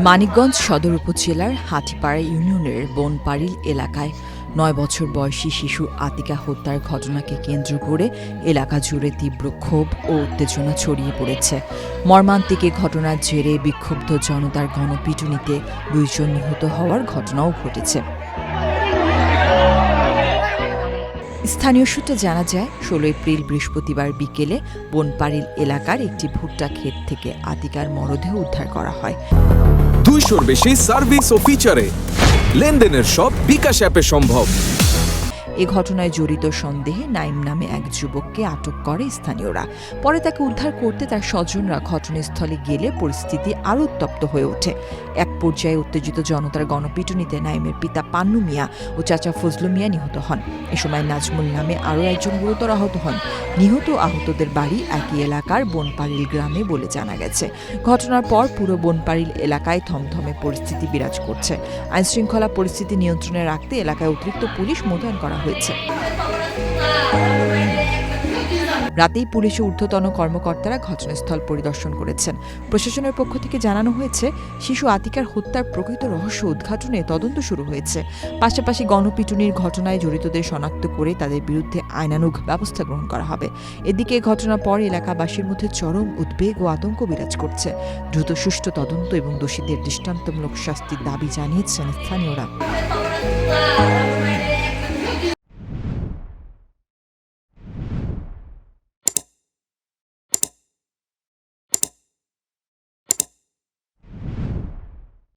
মানিকগঞ্জ সদর উপজেলার হাতিপাড়া ইউনিয়নের বনপাড়িল এলাকায় ৯ বছর বয়সী শিশু আতিকা হত্যার ঘটনাকে কেন্দ্র করে এলাকা জুড়ে তীব্র ক্ষোভ ও উত্তেজনা ছড়িয়ে পড়েছে। মর্মান্তিক এ ঘটনার জেরে বিক্ষুব্ধ জনতার গণপিটুনিতে ২ জন নিহত হওয়ার ঘটনাও ঘটেছে। স্থানীয় সূত্রে জানা যায়, ১৬ এপ্রিল বৃহস্পতিবার বিকেলে বনপাড়িল এলাকার একটি ভুট্টা ক্ষেত থেকে আতিকার মরদেহ উদ্ধার করা হয়। ২০০-র বেশি সার্ভিস ও ফিচারে লেনদেনের সব বিকাশ অ্যাপে সম্ভব। এ ঘটনায় জড়িত সন্দেহে নাইম নামে এক যুবককে আটক করে স্থানীয়রা। পরে তাকে উদ্ধার করতে তার স্বজনরা ঘটনাস্থলে গেলে পরিস্থিতি আরও উত্তপ্ত হয়ে ওঠে। এক পর্যায়ে উত্তেজিত জনতার গণপিটুনিতে নাইমের পিতা পান্নু মিয়া ও চাচা ফজলু মিয়া নিহত হন। এ সময় নাজমুল নামে আরও একজন গুরুতর আহত হন। নিহত আহতদের বাড়ি একই এলাকার বনপাড়িল গ্রামে বলে জানা গেছে। ঘটনার পর পুরো বনপাড়িল এলাকায় থমথমে পরিস্থিতি বিরাজ করছে। আইনশৃঙ্খলা পরিস্থিতি নিয়ন্ত্রণে রাখতে এলাকায় অতিরিক্ত পুলিশ মোতায়েন করা হয়েছে। রাতেই পুলিশের ঊর্ধ্বতন কর্মকর্তারা ঘটনাস্থল পরিদর্শন করেছেন। প্রশাসনের পক্ষ থেকে জানানো হয়েছে, শিশু আতিকার হত্যার প্রকৃত রহস্য উদ্ঘাটনে তদন্ত শুরু হয়েছে। পাশাপাশি গণপিটুনির ঘটনায় জড়িতদের শনাক্ত করে তাদের বিরুদ্ধে আইনানুগ ব্যবস্থা গ্রহণ করা হবে। এদিকে ঘটনার পর এলাকাবাসীর মধ্যে চরম উদ্বেগ ও আতঙ্ক বিরাজ করছে। দ্রুত সুষ্ঠু তদন্ত এবং দোষীদের দৃষ্টান্তমূলক শাস্তির দাবি জানিয়েছেন স্থানীয়রা।